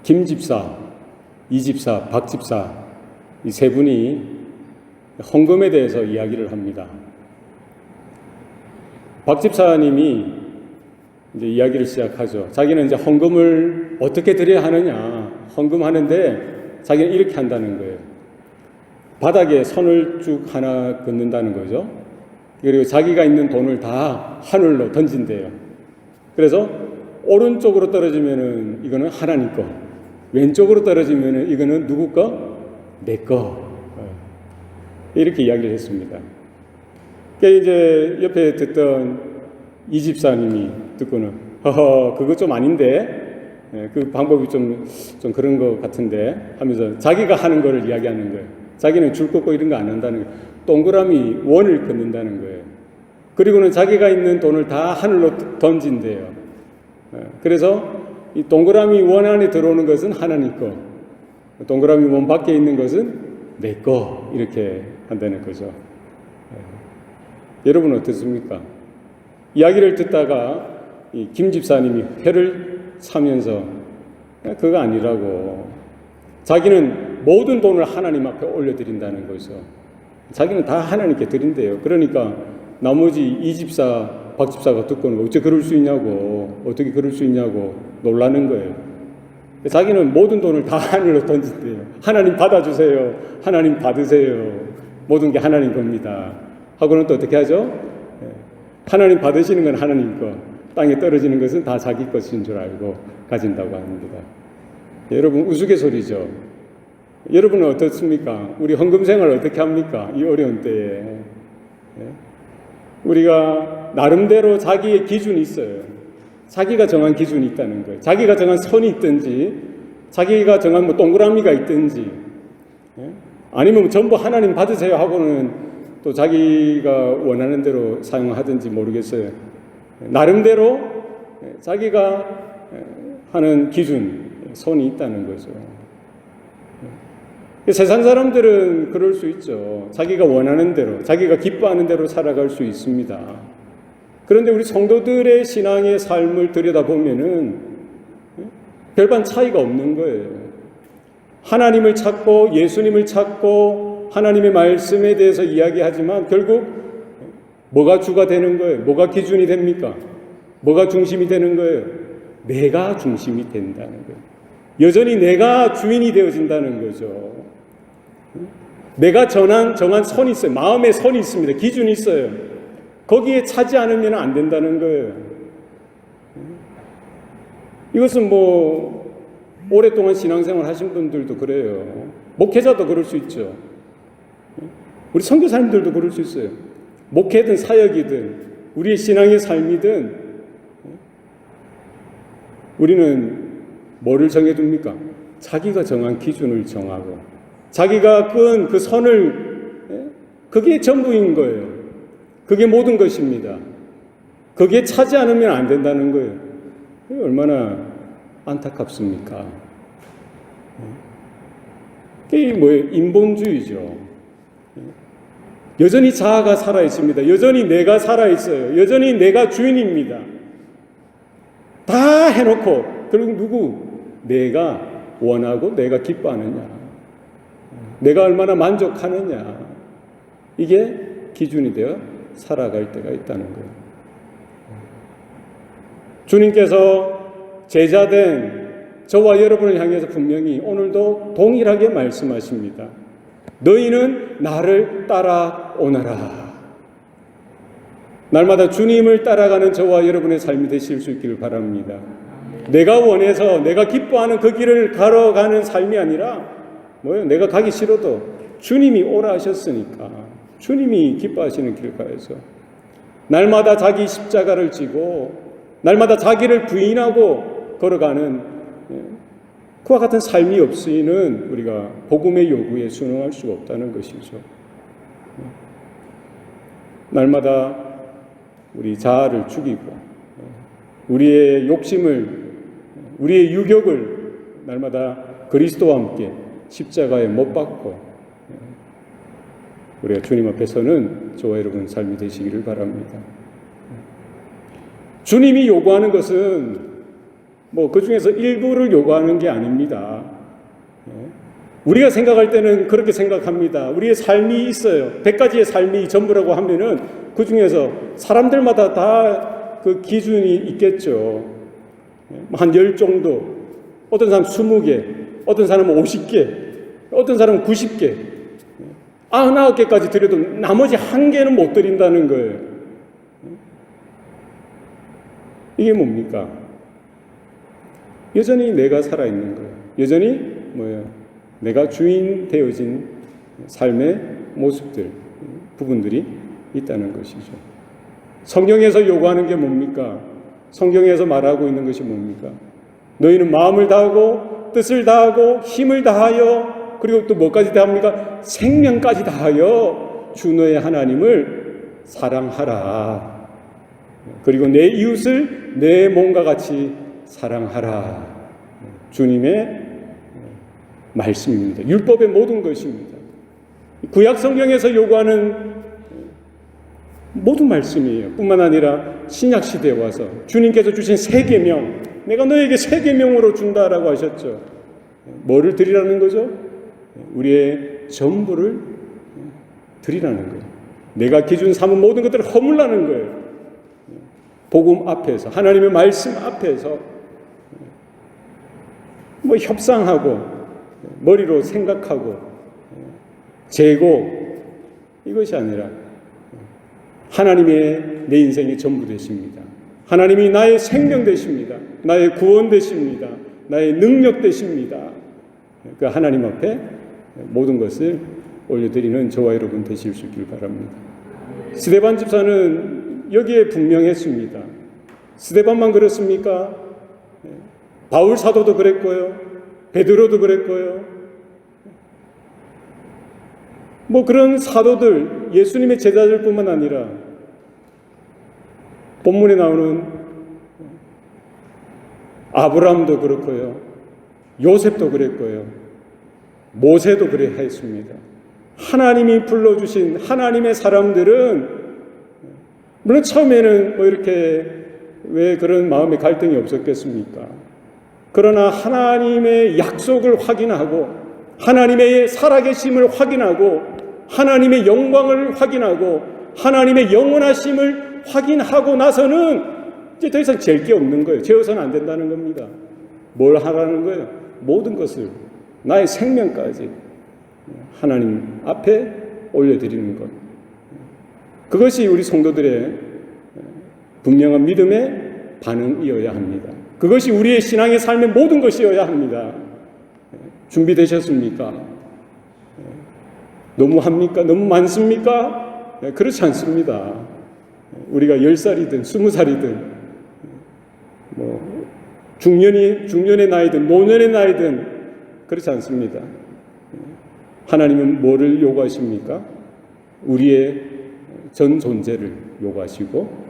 김 집사, 이 집사, 박 집사 이 세 분이 헌금에 대해서 이야기를 합니다. 박 집사님이 이제 이야기를 시작하죠. 자기는 이제 헌금을 어떻게 드려야 하느냐, 헌금하는데 자기는 이렇게 한다는 거예요. 바닥에 선을 쭉 하나 긋는다는 거죠. 그리고 자기가 있는 돈을 다 하늘로 던진대요. 그래서 오른쪽으로 떨어지면은 이거는 하나님 거, 왼쪽으로 떨어지면은 이거는 누구 거? 내 거. 이렇게 이야기를 했습니다. 그러니까 이제 옆에 듣던 이 집사님이 듣고는 허허 그거 좀 아닌데, 그 방법이 좀 그런 것 같은데 하면서 자기가 하는 거를 이야기하는 거예요. 자기는 줄 긋고 이런 거 안 한다는 거예요. 동그라미 원을 긋는다는 거예요. 그리고는 자기가 있는 돈을 다 하늘로 던진대요. 그래서 이 동그라미 원 안에 들어오는 것은 하나님 거, 동그라미 원 밖에 있는 것은 내 거, 이렇게 한다는 거죠. 여러분 어떻습니까? 이야기를 듣다가 이 김 집사님이 회를 사면서 그거 아니라고, 자기는 모든 돈을 하나님 앞에 올려드린다는 거죠. 자기는 다 하나님께 드린대요. 그러니까 나머지 이 집사, 박 집사가 듣고는 어떻게 그럴 수 있냐고 놀라는 거예요. 자기는 모든 돈을 다 하늘로 던진대요. 하나님 받아주세요. 하나님 받으세요. 모든 게 하나님 겁니다. 하고는 또 어떻게 하죠? 하나님 받으시는 건 하나님 거, 땅에 떨어지는 것은 다 자기 것인 줄 알고 가진다고 합니다. 여러분 우스갯소리죠. 여러분은 어떻습니까? 우리 헌금 생활 어떻게 합니까? 이 어려운 때에. 우리가 나름대로 자기의 기준이 있어요. 자기가 정한 기준이 있다는 거예요. 자기가 정한 선이 있든지, 자기가 정한 뭐 동그라미가 있든지, 아니면 전부 하나님 받으세요 하고는 또 자기가 원하는 대로 사용하든지 모르겠어요. 나름대로 자기가 하는 기준, 선이 있다는 거죠. 세상 사람들은 그럴 수 있죠. 자기가 원하는 대로, 자기가 기뻐하는 대로 살아갈 수 있습니다. 그런데 우리 성도들의 신앙의 삶을 들여다보면은 별반 차이가 없는 거예요. 하나님을 찾고 예수님을 찾고 하나님의 말씀에 대해서 이야기하지만 결국 뭐가 주가 되는 거예요? 뭐가 기준이 됩니까? 뭐가 중심이 되는 거예요? 내가 중심이 된다는 거예요. 여전히 내가 주인이 되어진다는 거죠. 내가 정한 선이 있어요. 마음의 선이 있습니다. 기준이 있어요. 거기에 차지 않으면 안 된다는 거예요. 이것은 뭐 오랫동안 신앙생활 하신 분들도 그래요. 목회자도 그럴 수 있죠. 우리 선교사님들도 그럴 수 있어요. 목회든 사역이든 우리의 신앙의 삶이든 우리는 뭐를 정해둡니까? 자기가 정한 기준을 정하고 자기가 끈 그 선을, 그게 전부인 거예요. 그게 모든 것입니다. 그게 차지 않으면 안 된다는 거예요. 얼마나 안타깝습니까? 이게 뭐예요? 인본주의죠. 여전히 자아가 살아있습니다. 여전히 내가 살아있어요. 여전히 내가 주인입니다. 다 해놓고 결국 누구? 내가 원하고 내가 기뻐하느냐, 내가 얼마나 만족하느냐, 이게 기준이 되어 살아갈 때가 있다는 거예요. 주님께서 제자된 저와 여러분을 향해서 분명히 오늘도 동일하게 말씀하십니다. 너희는 나를 따라오너라. 날마다 주님을 따라가는 저와 여러분의 삶이 되실 수 있기를 바랍니다. 내가 원해서 내가 기뻐하는 그 길을 걸어가는 삶이 아니라 내가 가기 싫어도 주님이 오라 하셨으니까 주님이 기뻐하시는 길 가야죠. 날마다 자기 십자가를 지고 날마다 자기를 부인하고 걸어가는 그와 같은 삶이 없이는 우리가 복음의 요구에 순응할 수가 없다는 것이죠. 날마다 우리 자아를 죽이고 우리의 욕심을, 우리의 유격을 날마다 그리스도와 함께 십자가에 못 박고 우리가 주님 앞에 서는 저와 여러분 삶이 되시기를 바랍니다. 주님이 요구하는 것은 뭐 그 중에서 일부를 요구하는 게 아닙니다. 우리가 생각할 때는 그렇게 생각합니다. 우리의 삶이 있어요. 100가지의 삶이 전부라고 하면은 그 중에서 사람들마다 다 그 기준이 있겠죠. 한 10 정도, 어떤 사람은 20개, 어떤 사람은 50개, 어떤 사람은 90개, 99개까지 드려도 나머지 1개는 못 드린다는 거예요. 이게 뭡니까? 여전히 내가 살아있는 거예요. 여전히 뭐예요? 내가 주인 되어진 삶의 모습들, 부분들이 있다는 것이죠. 성경에서 요구하는 게 뭡니까? 성경에서 말하고 있는 것이 뭡니까? 너희는 마음을 다하고 뜻을 다하고 힘을 다하여 그리고 또 뭐까지 다합니까? 생명까지 다하여 주 너의 하나님을 사랑하라. 그리고 내 이웃을 내 몸과 같이 사랑하라. 주님의 말씀입니다. 율법의 모든 것입니다. 구약 성경에서 요구하는 모든 말씀이에요. 뿐만 아니라 신약 시대에 와서 주님께서 주신 새 계명, 내가 너에게 새 계명으로 준다라고 하셨죠. 뭐를 드리라는 거죠? 우리의 전부를 드리라는 거예요. 내가 기준 삼은 모든 것들을 허물라는 거예요. 복음 앞에서, 하나님의 말씀 앞에서 뭐 협상하고 머리로 생각하고 재고 이것이 아니라 하나님의 내 인생의 전부 되십니다. 하나님이 나의 생명 되십니다. 나의 구원 되십니다. 나의 능력 되십니다. 그 하나님 앞에 모든 것을 올려드리는 저와 여러분 되실 수 있길 바랍니다. 스데반 집사는 여기에 분명했습니다. 스데반만 그렇습니까? 바울 사도도 그랬고요. 베드로도 그랬고요. 뭐 그런 사도들, 예수님의 제자들뿐만 아니라 본문에 나오는 아브라함도 그렇고요. 요셉도 그랬고요. 모세도 그래 했습니다. 하나님이 불러주신 하나님의 사람들은 물론 처음에는 뭐 이렇게 왜 그런 마음의 갈등이 없었겠습니까? 그러나 하나님의 약속을 확인하고 하나님의 살아계심을 확인하고 하나님의 영광을 확인하고 하나님의 영원하심을 확인하고 나서는 이제 더 이상 잴 게 없는 거예요. 재워서는 안 된다는 겁니다. 뭘 하라는 거예요? 모든 것을 나의 생명까지 하나님 앞에 올려드리는 것. 그것이 우리 성도들의 분명한 믿음의 반응이어야 합니다. 그것이 우리의 신앙의 삶의 모든 것이어야 합니다. 준비되셨습니까? 너무 합니까? 너무 많습니까? 그렇지 않습니다. 우리가 10살이든 20살이든 뭐 중년의 나이든 노년의 나이든 그렇지 않습니다. 하나님은 뭐를 요구하십니까? 우리의 전 존재를 요구하시고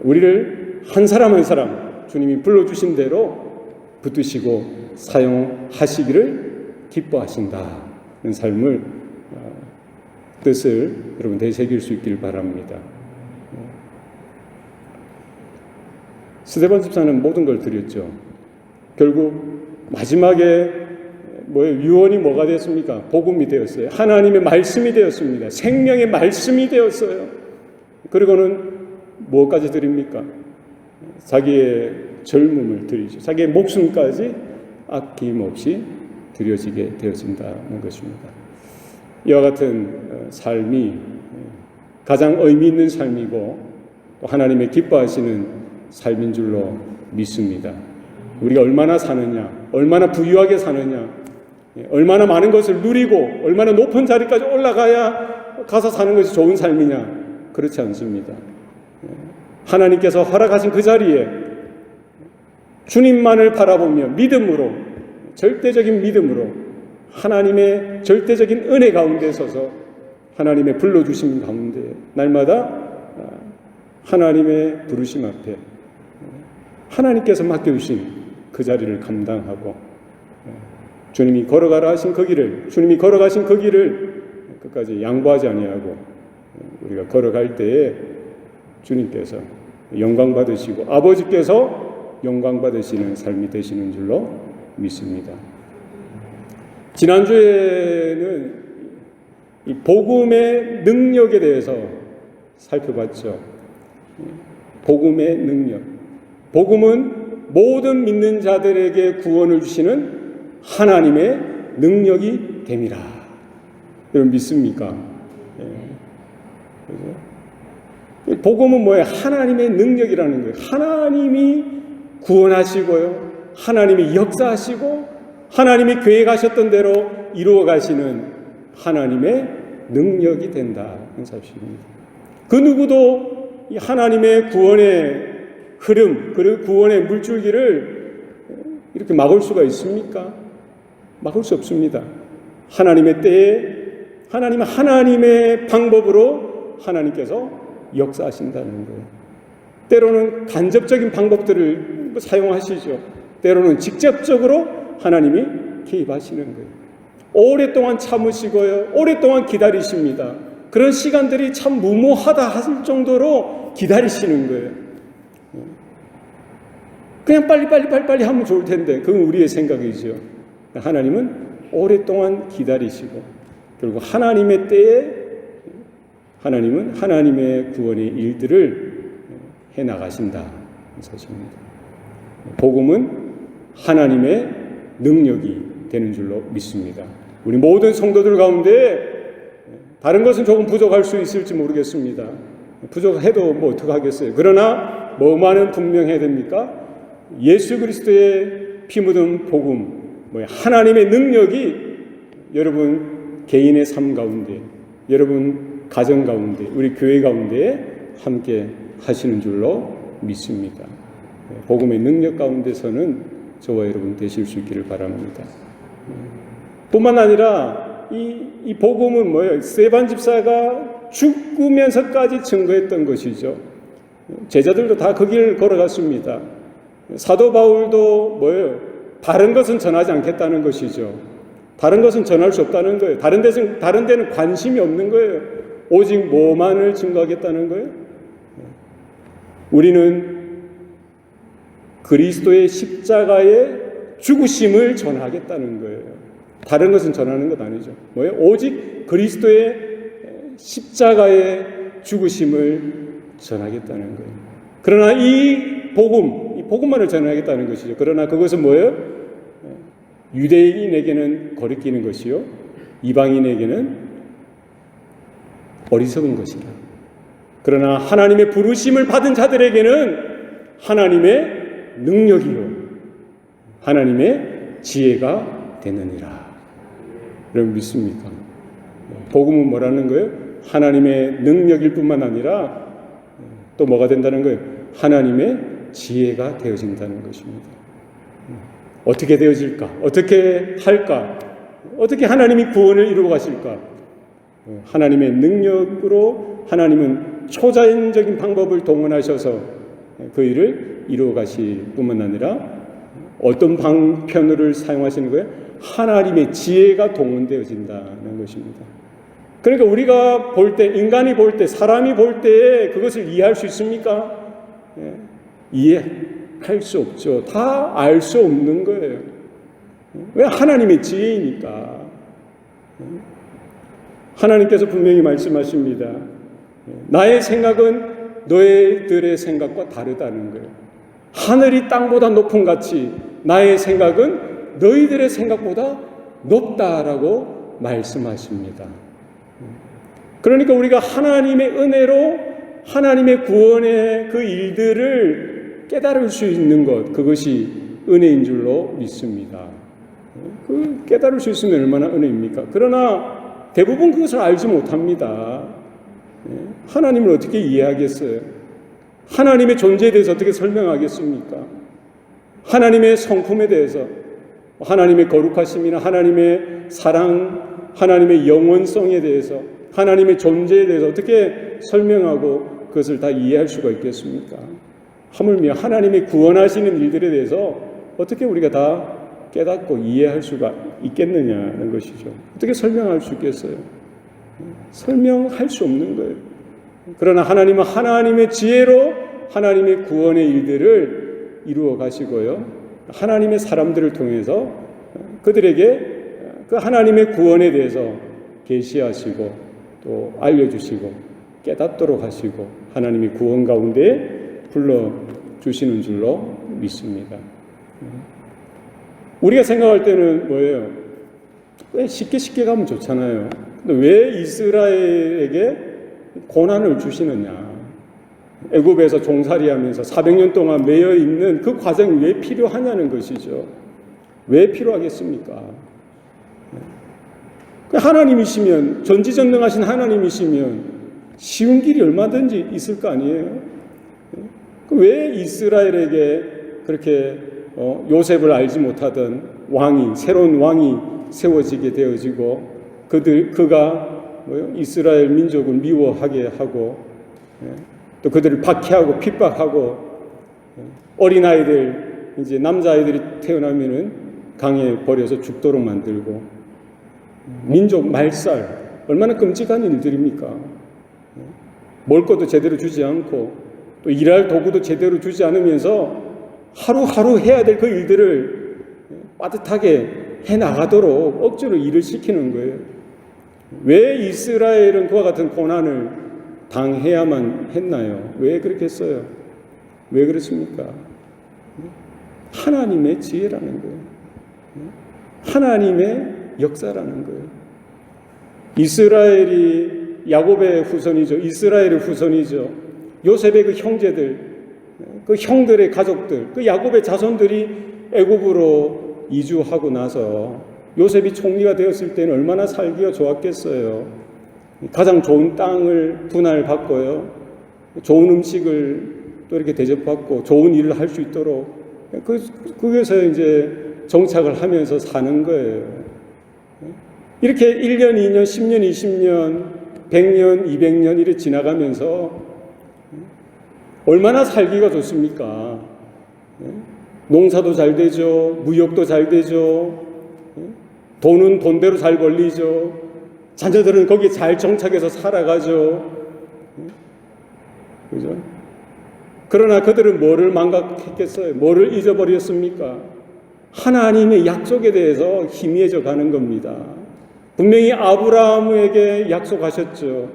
우리를 한 사람 한 사람 주님이 불러주신 대로 붙드시고 사용하시기를 기뻐하신다는 삶을 뜻을 여러분 되새길 수 있길 바랍니다. 스데반 집사는 모든 걸 드렸죠. 결국 마지막에 유언이 뭐가 됐습니까? 복음이 되었어요. 하나님의 말씀이 되었습니다. 생명의 말씀이 되었어요. 그리고는 무엇까지 드립니까? 자기의 젊음을 드리죠. 자기의 목숨까지 아낌없이 드려지게 되어진다는 것입니다. 이와 같은 삶이 가장 의미 있는 삶이고 또 하나님의 기뻐하시는 삶인 줄로 믿습니다. 우리가 얼마나 사느냐, 얼마나 부유하게 사느냐, 얼마나 많은 것을 누리고 얼마나 높은 자리까지 올라가야 가서 사는 것이 좋은 삶이냐, 그렇지 않습니다. 하나님께서 허락하신 그 자리에 주님만을 바라보며 믿음으로, 절대적인 믿음으로 하나님의 절대적인 은혜 가운데 서서 하나님의 불러주심 가운데 날마다 하나님의 부르심 앞에 하나님께서 맡겨주신 그 자리를 감당하고 주님이 걸어가라 하신 그 길을, 주님이 걸어가신 그 길을 끝까지 양보하지 아니하고 우리가 걸어갈 때에 주님께서 영광 받으시고 아버지께서 영광 받으시는 삶이 되시는 줄로 믿습니다. 지난주에는 이 복음의 능력에 대해서 살펴봤죠. 복음의 능력. 복음은 모든 믿는 자들에게 구원을 주시는 하나님의 능력이 됨이라. 여러분 믿습니까? 복음은 뭐예요? 하나님의 능력이라는 거예요. 하나님이 구원하시고요. 하나님이 역사하시고 하나님이 계획하셨던 대로 이루어 가시는 하나님의 능력이 된다는 사실입니다. 그 누구도 이 하나님의 구원의 흐름, 그리고 구원의 물줄기를 이렇게 막을 수가 있습니까? 막을 수 없습니다. 하나님의 때에 하나님은 하나님의 방법으로 하나님께서 역사하신다는 거예요. 때로는 간접적인 방법들을 사용하시죠. 때로는 직접적으로 하나님이 개입하시는 거예요. 오랫동안 참으시고요. 오랫동안 기다리십니다. 그런 시간들이 참 무모하다 할 정도로 기다리시는 거예요. 그냥 빨리 하면 좋을 텐데 그건 우리의 생각이죠. 하나님은 오랫동안 기다리시고 그리고 하나님의 때에 하나님은 하나님의 구원의 일들을 해나가신다 사실입니다. 복음은 하나님의 능력이 되는 줄로 믿습니다. 우리 모든 성도들 가운데 다른 것은 조금 부족할 수 있을지 모르겠습니다. 부족해도 뭐 어떡하겠어요. 그러나 뭐만은 분명해야 됩니까? 예수 그리스도의 피 묻은 복음, 하나님의 능력이 여러분 개인의 삶 가운데, 여러분 가정 가운데, 우리 교회 가운데 함께 하시는 줄로 믿습니다. 복음의 능력 가운데서는 저와 여러분 되실 수 있기를 바랍니다. 뿐만 아니라 이 복음은 뭐예요? 스데반 집사가 죽으면서까지 증거했던 것이죠. 제자들도 다 그 길을 걸어갔습니다. 사도 바울도 뭐예요? 다른 것은 전하지 않겠다는 것이죠. 다른 것은 전할 수 없다는 거예요. 다른 데는 관심이 없는 거예요. 오직 뭐만을 증거하겠다는 거예요. 우리는 그리스도의 십자가의 죽으심을 전하겠다는 거예요. 다른 것은 전하는 것 아니죠. 뭐예요? 오직 그리스도의 십자가의 죽으심을 전하겠다는 거예요. 그러나 이 복음만을 전하겠다는 것이죠. 그러나 그것은 뭐예요? 유대인에게는 거리끼는 것이요, 이방인에게는 어리석은 것이다. 그러나 하나님의 부르심을 받은 자들에게는 하나님의 능력이요, 하나님의 지혜가 되느니라. 여러분 믿습니까? 복음은 뭐라는 거예요? 하나님의 능력일 뿐만 아니라 또 뭐가 된다는 거예요? 하나님의 지혜가 되어진다는 것입니다. 어떻게 되어질까? 어떻게 할까? 어떻게 하나님이 구원을 이루어 가실까? 하나님의 능력으로 하나님은 초자연적인 방법을 동원하셔서 그 일을 이루어 가실 뿐만 아니라 어떤 방편을 사용하시는 거예요? 하나님의 지혜가 동원되어진다는 것입니다. 그러니까 우리가 볼 때, 인간이 볼 때, 사람이 볼 때 그것을 이해할 수 있습니까? 이해할 수 없죠. 다 알 수 없는 거예요. 왜? 하나님의 지혜이니까. 하나님께서 분명히 말씀하십니다. 나의 생각은 너희들의 생각과 다르다는 거예요. 하늘이 땅보다 높은 같이 나의 생각은 너희들의 생각보다 높다라고 말씀하십니다. 그러니까 우리가 하나님의 은혜로 하나님의 구원의 그 일들을 깨달을 수 있는 것, 그것이 은혜인 줄로 믿습니다. 그 깨달을 수 있으면 얼마나 은혜입니까? 그러나 대부분 그것을 알지 못합니다. 하나님을 어떻게 이해하겠어요? 하나님의 존재에 대해서 어떻게 설명하겠습니까? 하나님의 성품에 대해서, 하나님의 거룩하심이나 하나님의 사랑, 하나님의 영원성에 대해서, 하나님의 존재에 대해서 어떻게 설명하고 그것을 다 이해할 수가 있겠습니까? 하물며 하나님의 구원하시는 일들에 대해서 어떻게 우리가 다 깨닫고 이해할 수가 있겠느냐는 것이죠. 어떻게 설명할 수 있겠어요? 설명할 수 없는 거예요. 그러나 하나님은 하나님의 지혜로 하나님의 구원의 일들을 이루어 가시고요. 하나님의 사람들을 통해서 그들에게 그 하나님의 구원에 대해서 계시하시고 또 알려주시고 깨닫도록 하시고 하나님의 구원 가운데 불러주시는 줄로 믿습니다. 우리가 생각할 때는 뭐예요? 쉽게 가면 좋잖아요. 근데 왜 이스라엘에게 고난을 주시느냐? 애굽에서 종살이하면서 400년 동안 매여 있는 그 과정이 왜 필요하냐는 것이죠. 왜 필요하겠습니까? 하나님이시면, 전지전능하신 하나님이시면 쉬운 길이 얼마든지 있을 거 아니에요? 왜 이스라엘에게 그렇게 요셉을 알지 못하던 새로운 왕이 세워지게 되어지고 그가 이스라엘 민족을 미워하게 하고 또 그들을 박해하고 핍박하고 어린아이들, 이제 남자아이들이 태어나면은 강에 버려서 죽도록 만들고 민족 말살, 얼마나 끔찍한 일들입니까? 먹을 것도 제대로 주지 않고 또 일할 도구도 제대로 주지 않으면서 하루하루 해야 될 그 일들을 빠듯하게 해나가도록 억지로 일을 시키는 거예요. 왜 이스라엘은 그와 같은 고난을 당해야만 했나요? 왜 그렇게 했어요? 왜 그렇습니까? 하나님의 지혜라는 거예요. 하나님의 역사라는 거예요. 이스라엘이 야곱의 후손이죠. 이스라엘의 후손이죠. 요셉의 그 형제들, 그 형들의 가족들, 그 야곱의 자손들이 애굽으로 이주하고 나서 요셉이 총리가 되었을 때는 얼마나 살기가 좋았겠어요. 가장 좋은 땅을 분할받고요. 좋은 음식을 또 이렇게 대접받고 좋은 일을 할 수 있도록 거기서 이제 정착을 하면서 사는 거예요. 이렇게 1년, 2년, 10년, 20년, 100년, 200년 이렇게 지나가면서 얼마나 살기가 좋습니까? 농사도 잘 되죠. 무역도 잘 되죠. 돈은 돈대로 잘 벌리죠. 자녀들은 거기에 잘 정착해서 살아가죠. 그죠? 그러나 그들은 뭐를 망각했겠어요? 뭐를 잊어버렸습니까? 하나님의 약속에 대해서 희미해져 가는 겁니다. 분명히 아브라함에게 약속하셨죠.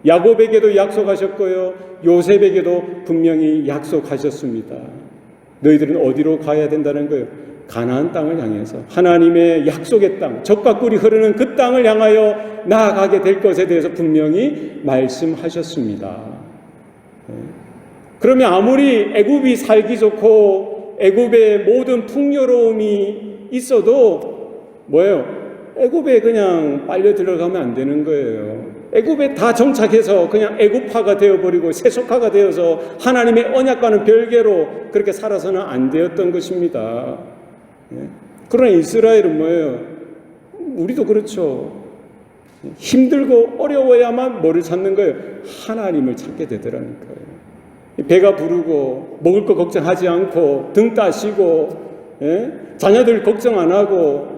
야곱에게도 약속하셨고요. 요셉에게도 분명히 약속하셨습니다. 너희들은 어디로 가야 된다는 거예요? 가나안 땅을 향해서 하나님의 약속의 땅, 젖과 꿀이 흐르는 그 땅을 향하여 나아가게 될 것에 대해서 분명히 말씀하셨습니다. 그러면 아무리 애굽이 살기 좋고 애굽의 모든 풍요로움이 있어도 뭐예요? 애굽에 그냥 빨려 들어가면 안 되는 거예요. 애굽에 다 정착해서 그냥 애굽화가 되어버리고 세속화가 되어서 하나님의 언약과는 별개로 그렇게 살아서는 안 되었던 것입니다. 그러나 이스라엘은 뭐예요? 우리도 그렇죠. 힘들고 어려워야만 뭐를 찾는 거예요? 하나님을 찾게 되더라는 거예요. 배가 부르고 먹을 거 걱정하지 않고 등 따시고 자녀들 걱정 안 하고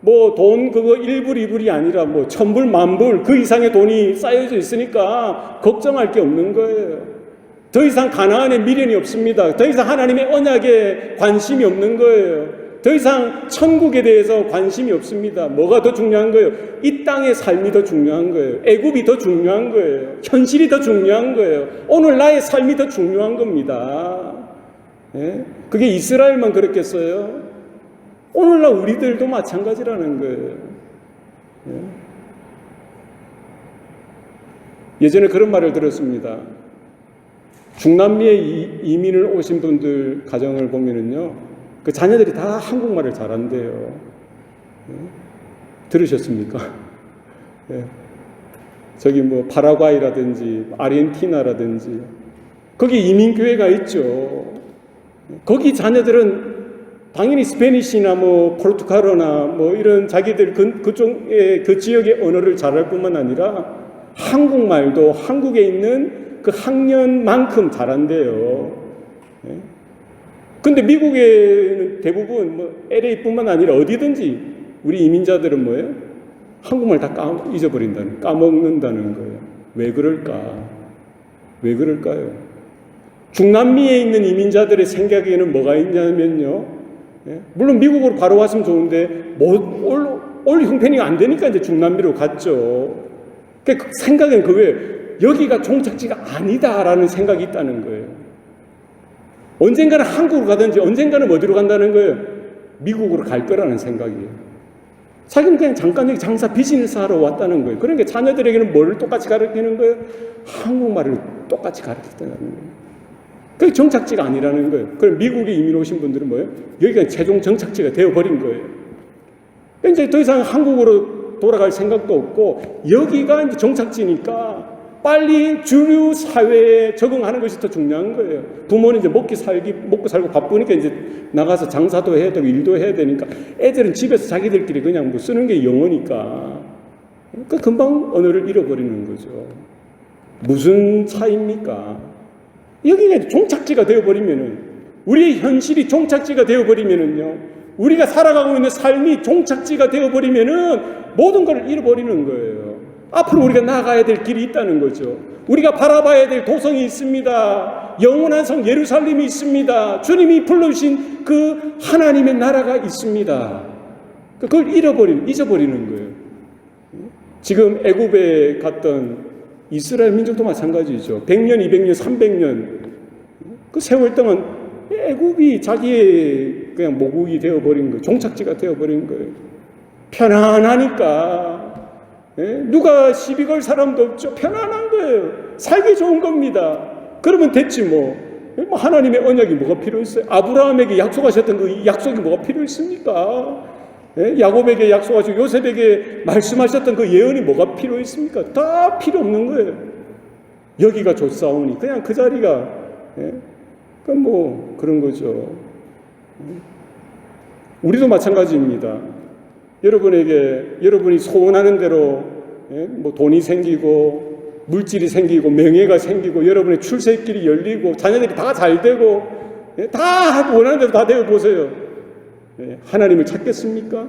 뭐 돈 그거 1불 2불이 아니라 뭐 1000불 10,000불 그 이상의 돈이 쌓여져 있으니까 걱정할 게 없는 거예요. 더 이상 가나안에 미련이 없습니다. 더 이상 하나님의 언약에 관심이 없는 거예요. 더 이상 천국에 대해서 관심이 없습니다. 뭐가 더 중요한 거예요? 이 땅의 삶이 더 중요한 거예요. 애굽이 더 중요한 거예요. 현실이 더 중요한 거예요. 오늘 나의 삶이 더 중요한 겁니다. 그게 이스라엘만 그랬겠어요? 오늘날 우리들도 마찬가지라는 거예요. 예전에 그런 말을 들었습니다. 중남미에 이민을 오신 분들 가정을 보면은요, 그 자녀들이 다 한국말을 잘한대요. 들으셨습니까? 저기 뭐 파라과이라든지 아르헨티나라든지 거기 이민교회가 있죠. 거기 자녀들은 당연히 스페니시나 뭐 포르투갈어나 뭐 이런 자기들 그쪽의 그 지역의 언어를 잘할 뿐만 아니라 한국말도 한국에 있는 그 학년만큼 잘한대요. 근데 미국에는 대부분 뭐 LA뿐만 아니라 어디든지 우리 이민자들은 뭐예요? 한국말 다 까먹는다는 거예요. 왜 그럴까? 왜 그럴까요? 중남미에 있는 이민자들의 생각에는 뭐가 있냐면요. 물론 미국으로 바로 왔으면 좋은데 올 형편이 안 되니까 이제 중남미로 갔죠. 그 생각은 그거예요. 여기가 종착지가 아니다라는 생각이 있다는 거예요. 언젠가는 한국으로 가든지 언젠가는 어디로 간다는 거예요. 미국으로 갈 거라는 생각이에요. 자기는 그냥 잠깐 여기 장사 비즈니스 하러 왔다는 거예요. 그러니까 자녀들에게는 뭘 똑같이 가르치는 거예요? 한국말을 똑같이 가르치다는 거예요. 그게 정착지가 아니라는 거예요. 그럼 미국에 이민 오신 분들은 뭐예요? 여기가 최종 정착지가 되어버린 거예요. 이제 더 이상 한국으로 돌아갈 생각도 없고 여기가 이제 정착지니까 빨리 주류 사회에 적응하는 것이 더 중요한 거예요. 부모는 이제 먹고 살고 바쁘니까 이제 나가서 장사도 해야 되고 일도 해야 되니까 애들은 집에서 자기들끼리 그냥 뭐 쓰는 게 영어니까 그러니까 금방 언어를 잃어버리는 거죠. 무슨 차이입니까? 여기가 종착지가 되어버리면은 우리의 현실이 종착지가 되어버리면은요 우리가 살아가고 있는 삶이 종착지가 되어버리면은 모든 걸 잃어버리는 거예요. 앞으로 우리가 나가야 될 길이 있다는 거죠. 우리가 바라봐야 될 도성이 있습니다. 영원한 성 예루살렘이 있습니다. 주님이 불러주신 그 하나님의 나라가 있습니다. 그걸 잊어버리는 거예요. 지금 애굽에 갔던 이스라엘 민족도 마찬가지죠. 100년, 200년, 300년 그 세월 동안 애굽이 자기의 그냥 모국이 되어버린 거예요. 종착지가 되어버린 거예요. 편안하니까 누가 시비 걸 사람도 없죠. 편안한 거예요. 살기 좋은 겁니다. 그러면 됐지 뭐. 하나님의 언약이 뭐가 필요 있어요? 아브라함에게 약속하셨던 그 약속이 뭐가 필요 있습니까? 야곱에게 약속하시고 요셉에게 말씀하셨던 그 예언이 뭐가 필요 있습니까? 다 필요 없는 거예요. 여기가 좋사오니 그냥 그 자리가 그건 뭐 그런 거죠. 우리도 마찬가지입니다. 여러분이 소원하는 대로 뭐 돈이 생기고 물질이 생기고 명예가 생기고 여러분의 출세길이 열리고 자녀들이 다 잘 되고 다 원하는 대로 다 되어 보세요. 하나님을 찾겠습니까?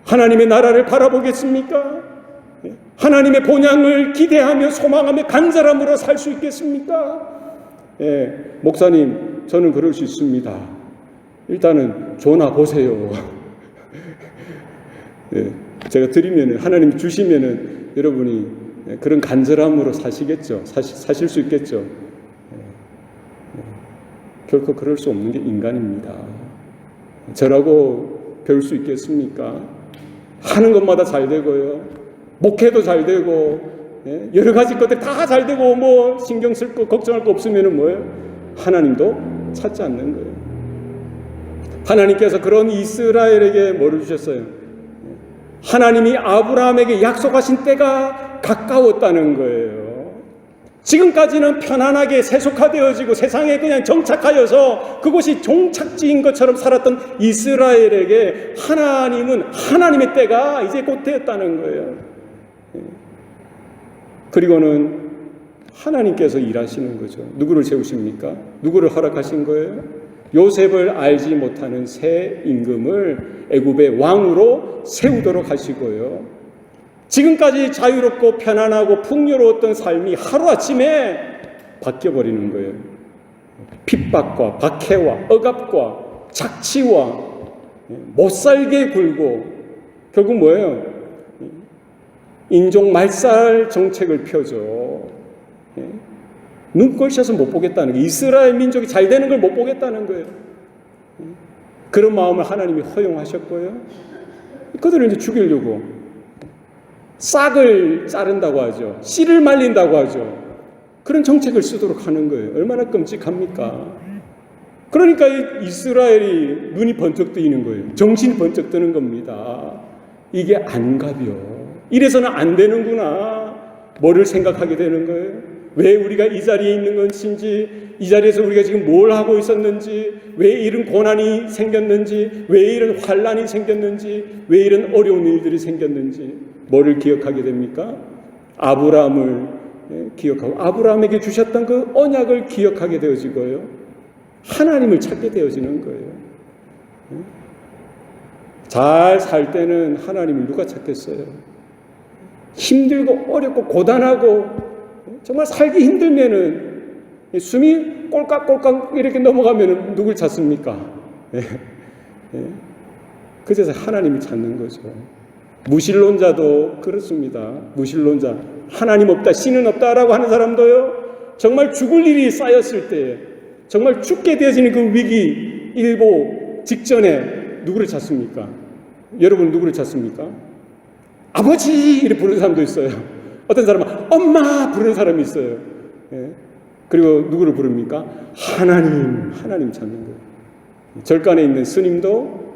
하나님의 나라를 바라보겠습니까? 하나님의 본향을 기대하며 소망하며 간절함으로 살 수 있겠습니까? 목사님, 저는 그럴 수 있습니다. 일단은 전화 보세요. 제가 드리면은 하나님 주시면은 여러분이 그런 간절함으로 사시겠죠. 사실 수 있겠죠. 결코 그럴 수 없는 게 인간입니다. 저라고 배울 수 있겠습니까? 하는 것마다 잘 되고요. 목회도 잘 되고 여러 가지 것들 다 잘 되고 뭐 신경 쓸 거 걱정할 거 없으면은 뭐예요? 하나님도 찾지 않는 거예요. 하나님께서 그런 이스라엘에게 뭐를 주셨어요? 하나님이 아브라함에게 약속하신 때가 가까웠다는 거예요. 지금까지는 편안하게 세속화되어지고 세상에 그냥 정착하여서 그곳이 종착지인 것처럼 살았던 이스라엘에게 하나님은 하나님의 때가 이제 곧 되었다는 거예요. 그리고는 하나님께서 일하시는 거죠. 누구를 세우십니까? 누구를 허락하신 거예요? 요셉을 알지 못하는 새 임금을 애굽의 왕으로 세우도록 하시고요. 지금까지 자유롭고 편안하고 풍요로웠던 삶이 하루아침에 바뀌어버리는 거예요. 핍박과 박해와 억압과 착취와 못살게 굴고 결국 뭐예요? 인종 말살 정책을 펴죠. 눈꼴 셔서 못 보겠다는 거예요. 이스라엘 민족이 잘 되는 걸 못 보겠다는 거예요. 그런 마음을 하나님이 허용하셨고요. 그들을 이제 죽이려고 싹을 자른다고 하죠. 씨를 말린다고 하죠. 그런 정책을 쓰도록 하는 거예요. 얼마나 끔찍합니까? 그러니까 이스라엘이 눈이 번쩍 뜨이는 거예요. 정신이 번쩍 뜨는 겁니다. 이게 안 가벼. 이래서는 안 되는구나. 뭐를 생각하게 되는 거예요? 왜 우리가 이 자리에 있는 것인지, 이 자리에서 우리가 지금 뭘 하고 있었는지, 왜 이런 고난이 생겼는지, 왜 이런 환난이 생겼는지, 왜 이런 어려운 일들이 생겼는지 뭐를 기억하게 됩니까? 아브라함을 기억하고 아브라함에게 주셨던 그 언약을 기억하게 되어지고요. 하나님을 찾게 되어지는 거예요. 잘 살 때는 하나님을 누가 찾겠어요? 힘들고 어렵고 고단하고 정말 살기 힘들면은 숨이 꼴깍꼴깍 이렇게 넘어가면 누굴 찾습니까? 예. 예. 그래서 하나님을 찾는 거죠. 무신론자도 그렇습니다. 무신론자, 하나님 없다, 신은 없다라고 하는 사람도요, 정말 죽을 일이 쌓였을 때, 정말 죽게 되어지는 그 위기 일보 직전에 누구를 찾습니까? 여러분 누구를 찾습니까? 아버지 이렇게 부르는 사람도 있어요. 어떤 사람은 엄마 부르는 사람이 있어요. 예. 그리고 누구를 부릅니까? 하나님 찾는 거예요. 절간에 있는 스님도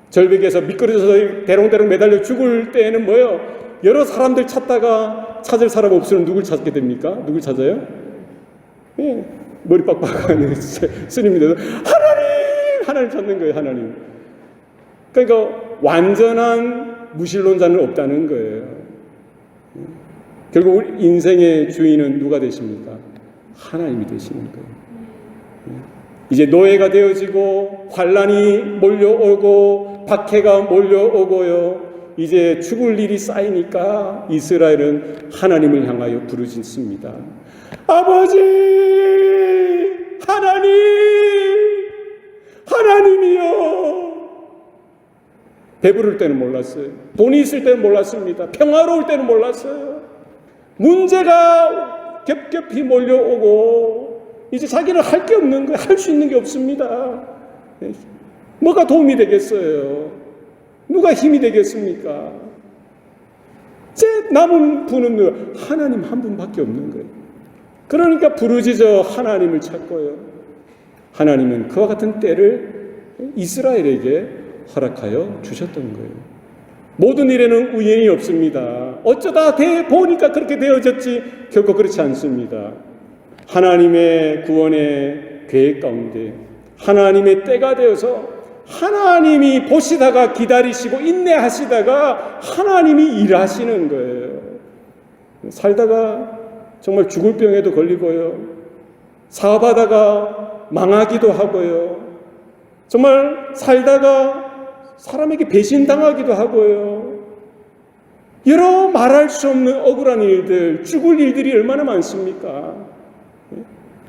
절벽에서 미끄러져서 대롱대롱 매달려 죽을 때에는 뭐예요? 여러 사람들 찾다가 찾을 사람 없으면 누굴 찾게 됩니까? 누굴 찾아요? 예. 머리 빡빡한 스님인데도 하나님 찾는 거예요. 하나님. 그러니까 완전한 무신론자는 없다는 거예요. 결국 우리 인생의 주인은 누가 되십니까? 하나님이 되시는 거예요. 이제 노예가 되어지고 환란이 몰려오고 박해가 몰려오고요. 이제 죽을 일이 쌓이니까 이스라엘은 하나님을 향하여 부르짖습니다. 아버지, 하나님이요. 배부를 때는 몰랐어요. 돈이 있을 때는 몰랐습니다. 평화로울 때는 몰랐어요. 문제가 겹겹이 몰려오고 이제 자기는 할 게 없는 거예요. 할 수 있는 게 없습니다. 뭐가 도움이 되겠어요? 누가 힘이 되겠습니까? 제 남은 분은 하나님 한 분밖에 없는 거예요. 그러니까 부르짖어 하나님을 찾고요. 하나님은 그와 같은 때를 이스라엘에게 허락하여 주셨던 거예요. 모든 일에는 우연이 없습니다. 어쩌다 보니까 그렇게 되어졌지 결코 그렇지 않습니다. 하나님의 구원의 계획 가운데 하나님의 때가 되어서 하나님이 보시다가 기다리시고 인내하시다가 하나님이 일하시는 거예요. 살다가 정말 죽을 병에도 걸리고요. 사업하다가 망하기도 하고요. 정말 살다가 사람에게 배신당하기도 하고요. 여러 말할 수 없는 억울한 일들, 죽을 일들이 얼마나 많습니까?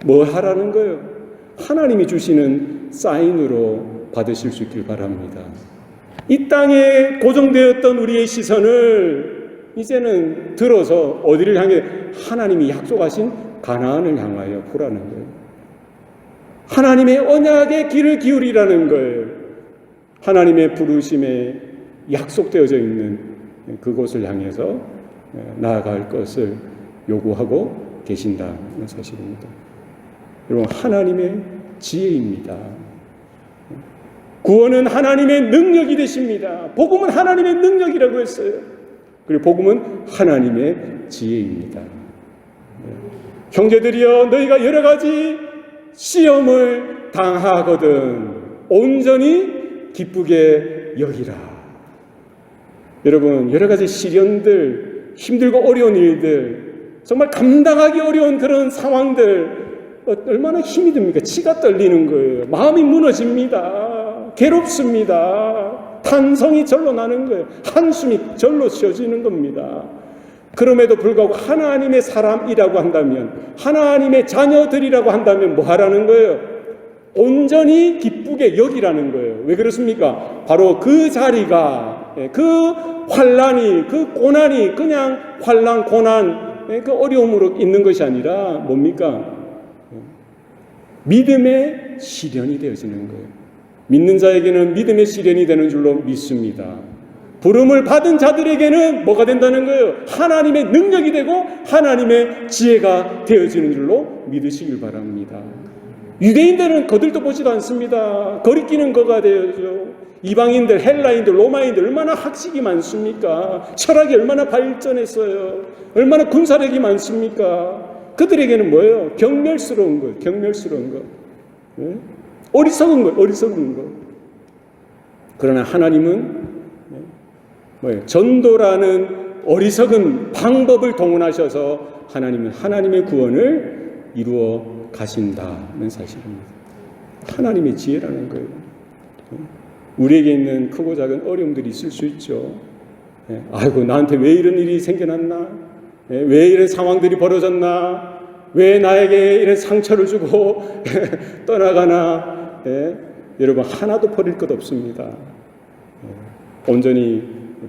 뭐 하라는 거예요? 하나님이 주시는 사인으로 받으실 수 있길 바랍니다. 이 땅에 고정되었던 우리의 시선을 이제는 들어서 어디를 향해? 하나님이 약속하신 가나안을 향하여 보라는 거예요. 하나님의 언약의 길을 기울이라는 거예요. 하나님의 부르심에 약속되어져 있는 그곳을 향해서 나아갈 것을 요구하고 계신다는 사실입니다. 여러분, 하나님의 지혜입니다. 구원은 하나님의 능력이 되십니다. 복음은 하나님의 능력이라고 했어요. 그리고 복음은 하나님의 지혜입니다. 형제들이여, 너희가 여러 가지 시험을 당하거든 온전히 기쁘게 여기라. 여러분, 여러 가지 시련들, 힘들고 어려운 일들, 정말 감당하기 어려운 그런 상황들 얼마나 힘이 듭니까? 치가 떨리는 거예요. 마음이 무너집니다. 괴롭습니다. 탄성이 절로 나는 거예요. 한숨이 절로 쉬어지는 겁니다. 그럼에도 불구하고 하나님의 사람이라고 한다면, 하나님의 자녀들이라고 한다면 뭐 하라는 거예요? 온전히 기쁘게 여기라는 거예요. 왜 그렇습니까? 바로 그 자리가, 그 환란이, 그 고난이 그냥 환란, 고난, 그 어려움으로 있는 것이 아니라 뭡니까? 믿음의 시련이 되어지는 거예요. 믿는 자에게는 믿음의 시련이 되는 줄로 믿습니다. 부름을 받은 자들에게는 뭐가 된다는 거예요? 하나님의 능력이 되고 하나님의 지혜가 되어지는 줄로 믿으시길 바랍니다. 유대인들은 거들떠 보지도 않습니다. 거리끼는 거가 되어져. 이방인들, 헬라인들, 로마인들 얼마나 학식이 많습니까? 철학이 얼마나 발전했어요. 얼마나 군사력이 많습니까? 그들에게는 뭐예요? 경멸스러운 거예요. 경멸스러운 거. 네? 어리석은 거, 어리석은 거. 그러나 하나님은 뭐예요? 전도라는 어리석은 방법을 동원하셔서 하나님은 하나님의 구원을 이루어 가신다는 사실입니다. 하나님의 지혜라는 거예요. 우리에게 있는 크고 작은 어려움들이 있을 수 있죠. 아이고, 나한테 왜 이런 일이 생겨났나? 왜 이런 상황들이 벌어졌나? 왜 나에게 이런 상처를 주고 떠나가나? 예? 여러분, 하나도 버릴 것 없습니다. 온전히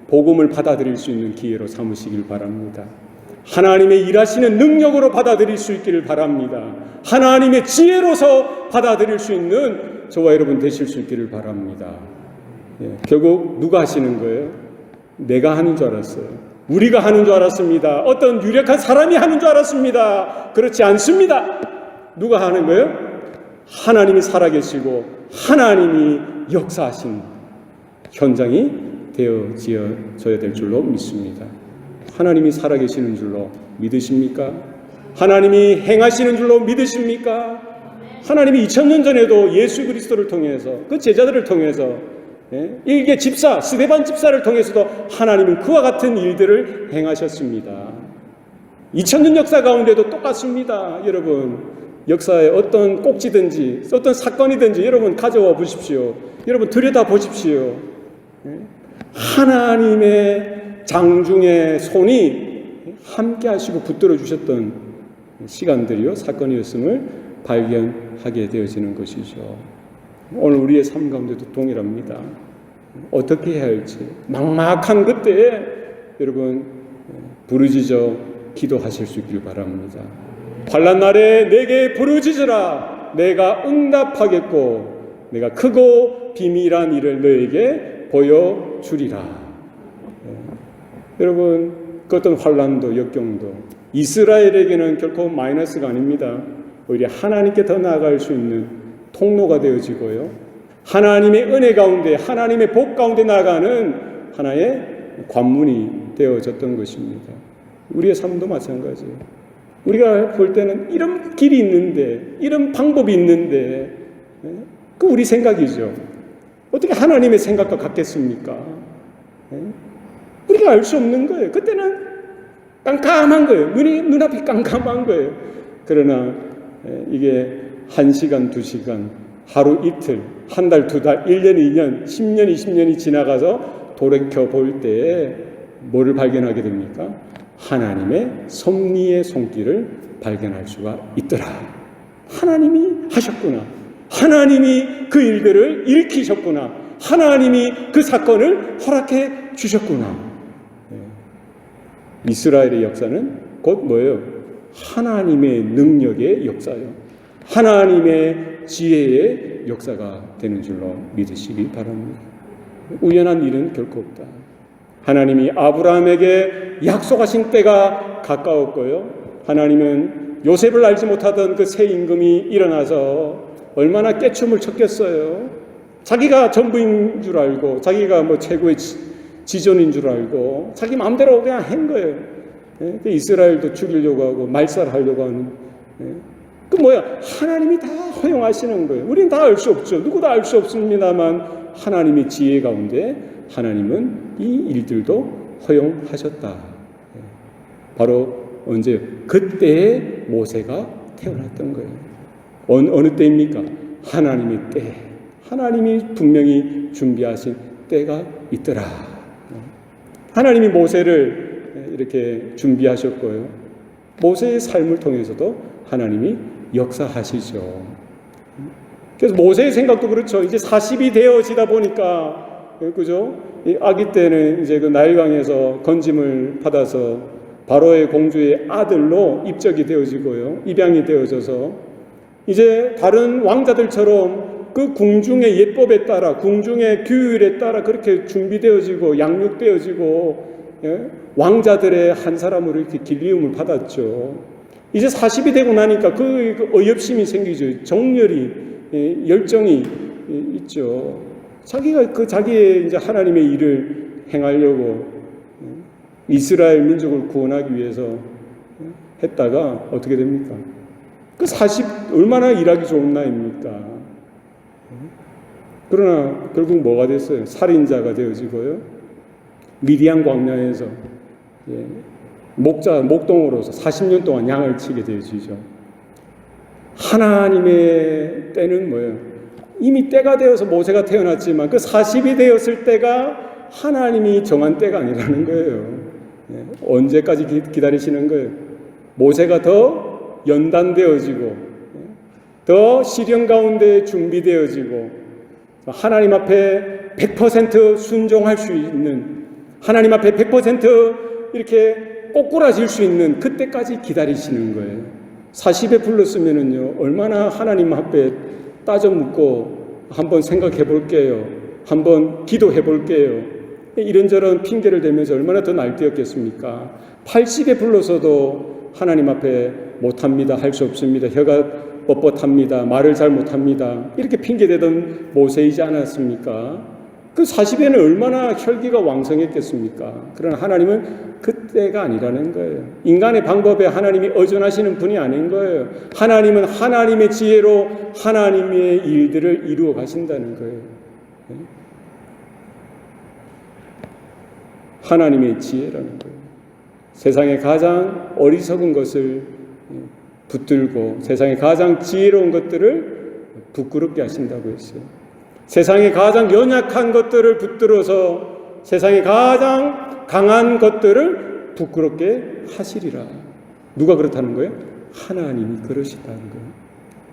복음을 받아들일 수 있는 기회로 삼으시길 바랍니다. 하나님의 일하시는 능력으로 받아들일 수 있기를 바랍니다. 하나님의 지혜로서 받아들일 수 있는 저와 여러분 되실 수 있기를 바랍니다. 결국 누가 하시는 거예요? 내가 하는 줄 알았어요. 우리가 하는 줄 알았습니다. 어떤 유력한 사람이 하는 줄 알았습니다. 그렇지 않습니다. 누가 하는 거예요? 하나님이 살아계시고 하나님이 역사하신 현장이 되어져야 될 줄로 믿습니다. 하나님이 살아계시는 줄로 믿으십니까? 하나님이 행하시는 줄로 믿으십니까? 하나님이 2000년 전에도 예수 그리스도를 통해서 그 제자들을 통해서 일개 집사 스데반 집사를 통해서도 하나님은 그와 같은 일들을 행하셨습니다. 2000년 역사 가운데도 똑같습니다. 여러분, 역사에 어떤 꼭지든지 어떤 사건이든지 여러분 가져와 보십시오. 여러분 들여다 보십시오. 하나님의 장중의 손이 함께 하시고 붙들어 주셨던 시간들이요, 사건이었음을 발견하게 되어지는 것이죠. 오늘 우리의 삶 가운데도 동일합니다. 어떻게 해야 할지 막막한 그때에 여러분 부르짖어 기도하실 수 있길 바랍니다. 환난 날에 내게 부르짖으라. 내가 응답하겠고 내가 크고 비밀한 일을 너에게 보여주리라. 여러분, 그 어떤 환난도 역경도 이스라엘에게는 결코 마이너스가 아닙니다. 오히려 하나님께 더 나아갈 수 있는 통로가 되어지고요, 하나님의 은혜 가운데 하나님의 복 가운데 나아가는 하나의 관문이 되어졌던 것입니다. 우리의 삶도 마찬가지예요. 우리가 볼 때는 이런 길이 있는데, 이런 방법이 있는데, 그 우리 생각이죠. 어떻게 하나님의 생각과 같겠습니까? 우리가 알 수 없는 거예요. 그때는 깜깜한 거예요. 눈앞이 깜깜한 거예요. 그러나 이게 1시간, 2시간, 하루 이틀, 한 달, 2달, 1년, 2년, 10년, 20년이 지나가서 돌이켜 볼 때에 뭐를 발견하게 됩니까? 하나님의 섭리의 손길을 발견할 수가 있더라. 하나님이 하셨구나. 하나님이 그 일들을 일으키셨구나. 하나님이 그 사건을 허락해 주셨구나. 이스라엘의 역사는 곧 뭐예요? 하나님의 능력의 역사예요. 하나님의 지혜의 역사가 되는 줄로 믿으시기 바랍니다. 우연한 일은 결코 없다. 하나님이 아브라함에게 약속하신 때가 가까웠고요, 하나님은 요셉을 알지 못하던 그 새 임금이 일어나서 얼마나 깨춤을 췄겠어요. 자기가 전부인 줄 알고, 자기가 뭐 최고의 지존인 줄 알고 자기 마음대로 그냥 한 거예요. 이스라엘도 죽이려고 하고 말살하려고 하는, 그 뭐야, 하나님이 다 허용하시는 거예요. 우리는 다 알 수 없죠. 누구도 알 수 없습니다만 하나님의 지혜 가운데 하나님은 이 일들도 허용하셨다. 바로 언제? 그때의 모세가 태어났던 거예요. 어느 때입니까? 하나님의 때. 하나님이 분명히 준비하신 때가 있더라. 하나님이 모세를 이렇게 준비하셨고요, 모세의 삶을 통해서도 하나님이 역사하시죠. 그래서 모세의 생각도 그렇죠. 이제 40이 되어지다 보니까, 그죠? 이 아기 때는 이제 그 나일강에서 건짐을 받아서 바로의 공주의 아들로 입적이 되어지고요, 입양이 되어져서 이제 다른 왕자들처럼 그 궁중의 예법에 따라, 궁중의 규율에 따라 그렇게 준비되어지고 양육되어지고, 왕자들의 한 사람으로 이렇게 길리움을 받았죠. 이제 40이 되고 나니까 그 어엽심이 생기죠. 정열이, 열정이 있죠. 자기가 자기의 이제 하나님의 일을 행하려고 이스라엘 민족을 구원하기 위해서 했다가 어떻게 됩니까? 그 40 얼마나 일하기 좋은 나이입니까? 그러나 결국 뭐가 됐어요? 살인자가 되어지고요, 미디안 광야에서 목동으로서 40년 동안 양을 치게 되어지죠. 하나님의 때는 뭐예요? 이미 때가 되어서 모세가 태어났지만 그 40이 되었을 때가 하나님이 정한 때가 아니라는 거예요. 언제까지 기다리시는 거예요? 모세가 더 연단되어지고 더 시련 가운데 준비되어지고 하나님 앞에 100% 순종할 수 있는, 하나님 앞에 100% 이렇게 꼬꾸라질 수 있는 그때까지 기다리시는 거예요. 40에 불렀으면은요, 얼마나 하나님 앞에 따져 묻고 한번 생각해 볼게요, 한번 기도해 볼게요, 이런저런 핑계를 대면서 얼마나 더 날뛰었겠습니까? 80에 불러서도 하나님 앞에 못합니다, 할 수 없습니다, 혀가 뻣뻣합니다, 말을 잘 못합니다, 이렇게 핑계대던 모세이지 않았습니까? 그 40에는 얼마나 혈기가 왕성했겠습니까? 그러나 하나님은 그때가 아니라는 거예요. 인간의 방법에 하나님이 의존하시는 분이 아닌 거예요. 하나님은 하나님의 지혜로 하나님의 일들을 이루어 가신다는 거예요. 하나님의 지혜라는 거예요. 세상에 가장 어리석은 것을 붙들고 세상에 가장 지혜로운 것들을 부끄럽게 하신다고 했어요. 세상에 가장 연약한 것들을 붙들어서 세상에 가장 강한 것들을 부끄럽게 하시리라. 누가 그렇다는 거예요? 하나님이 그러시다는 거예요.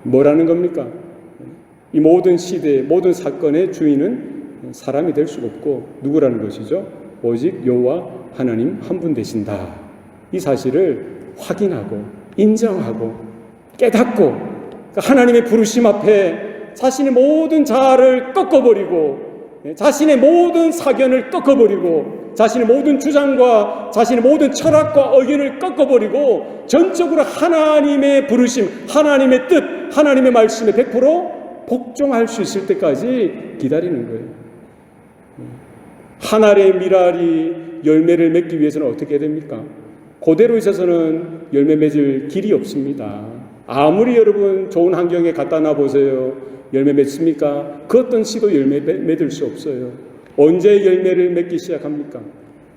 뭐라는 겁니까? 이 모든 시대, 모든 사건의 주인은 사람이 될 수가 없고 누구라는 것이죠? 오직 여호와 하나님 한 분 되신다. 이 사실을 확인하고 인정하고 깨닫고 하나님의 부르심 앞에 자신의 모든 자아를 꺾어버리고 자신의 모든 사견을 꺾어버리고 자신의 모든 주장과 자신의 모든 철학과 의견을 꺾어버리고 전적으로 하나님의 부르심, 하나님의 뜻, 하나님의 말씀에 100% 복종할 수 있을 때까지 기다리는 거예요. 한 알의 밀알이 열매를 맺기 위해서는 어떻게 해야 됩니까? 그대로 있어서는 열매 맺을 길이 없습니다. 아무리 여러분 좋은 환경에 갖다 놔보세요. 열매 맺습니까? 그 어떤 씨도 열매 맺을 수 없어요. 언제 열매를 맺기 시작합니까?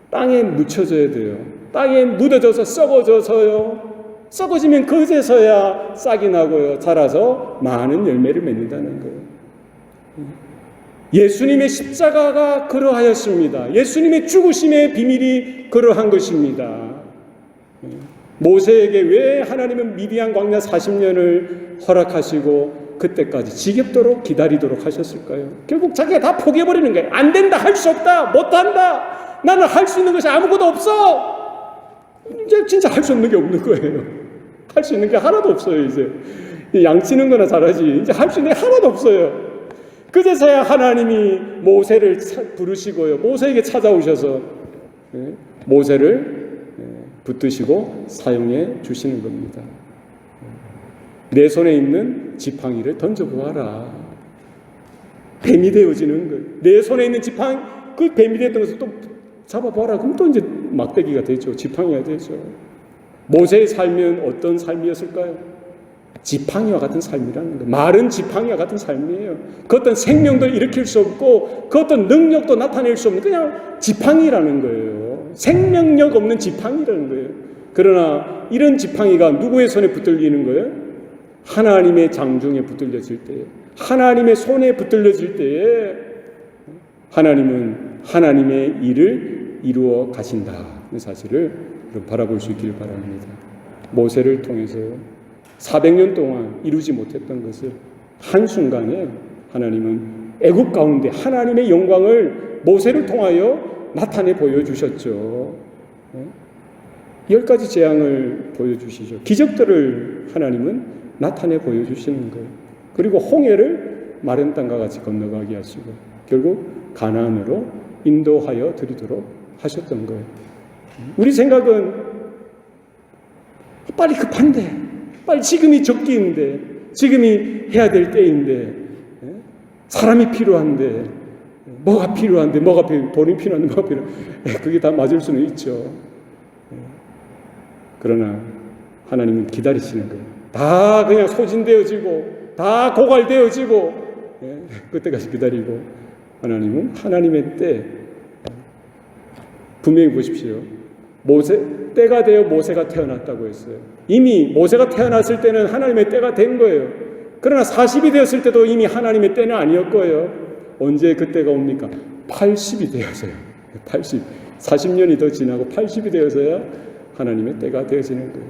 땅에 묻혀져야 돼요. 땅에 묻어져서 썩어져서요. 썩어지면 그제서야 싹이 나고요. 자라서 많은 열매를 맺는다는 거예요. 예수님의 십자가가 그러하였습니다. 예수님의 죽으심의 비밀이 그러한 것입니다. 모세에게 왜 하나님은 미디안 광야 40년을 허락하시고 그때까지 지겹도록 기다리도록 하셨을까요? 결국 자기가 다 포기해버리는 거예요. 안 된다, 할 수 없다, 못한다, 나는 할 수 있는 것이 아무것도 없어. 이제 진짜 할 수 없는 게 없는 거예요. 할 수 있는 게 하나도 없어요. 이제 양치는 거나 잘하지 이제 할 수 있는 게 하나도 없어요. 그제서야 하나님이 모세를 부르시고요, 모세에게 찾아오셔서 모세를 붙드시고 사용해 주시는 겁니다. 내 손에 있는 지팡이를 던져보아라. 뱀이 되어지는 거예요. 내 손에 있는 지팡이, 그 뱀이 되었던 것을 또 잡아보아라. 그럼 또 이제 막대기가 되죠. 지팡이가 되죠. 모세의 삶은 어떤 삶이었을까요? 지팡이와 같은 삶이라는 거예요. 마른 지팡이와 같은 삶이에요. 그 어떤 생명도 일으킬 수 없고 그 어떤 능력도 나타낼 수 없는 그냥 지팡이라는 거예요. 생명력 없는 지팡이라는 거예요. 그러나 이런 지팡이가 누구의 손에 붙들리는 거예요? 하나님의 장중에 붙들려질 때에, 하나님의 손에 붙들려질 때에 하나님은 하나님의 일을 이루어 가신다. 그 사실을 바라볼 수 있기를 바랍니다. 모세를 통해서 400년 동안 이루지 못했던 것을 한순간에 하나님은 애굽 가운데 하나님의 영광을 모세를 통하여 나타내 보여주셨죠. 10가지 재앙을 보여주시죠. 기적들을 하나님은 나타내 보여주시는 거예요. 그리고 홍해를 마른 땅과 같이 건너가게 하시고 결국 가나안으로 인도하여 드리도록 하셨던 거예요. 우리 생각은 빨리 급한데, 빨리 지금이 적기인데, 지금이 해야 될 때인데, 사람이 필요한데, 뭐가 필요한데, 돈이 필요한데, 뭐가 필요한데, 그게 다 맞을 수는 있죠. 그러나 하나님은 기다리시는 거예요. 다 그냥 소진되어지고, 다 고갈되어지고, 그때까지 기다리고, 하나님은 하나님의 때, 분명히 보십시오. 때가 되어 모세가 태어났다고 했어요. 이미 모세가 태어났을 때는 하나님의 때가 된 거예요. 그러나 40이 되었을 때도 이미 하나님의 때는 아니었고요. 언제 그 때가 옵니까? 80이 되어서요. 40년이 더 지나고 80이 되어서야 하나님의 때가 되어지는 거예요.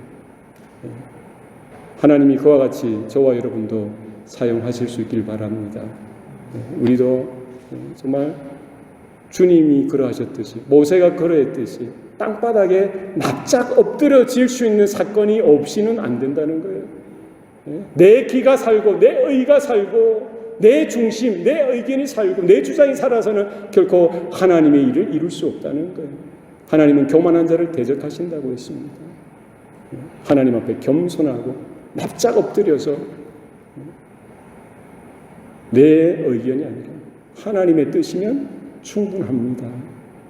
하나님이 그와 같이 저와 여러분도 사용하실 수 있길 바랍니다. 우리도 정말 주님이 그러하셨듯이, 모세가 그러했듯이 땅바닥에 납작 엎드려질 수 있는 사건이 없이는 안 된다는 거예요. 내 기가 살고 내 의가 살고 내 중심, 내 의견이 살고 내 주장이 살아서는 결코 하나님의 일을 이룰 수 없다는 거예요. 하나님은 교만한 자를 대적하신다고 했습니다. 하나님 앞에 겸손하고 납작 엎드려서 내 의견이 아니라 하나님의 뜻이면 충분합니다.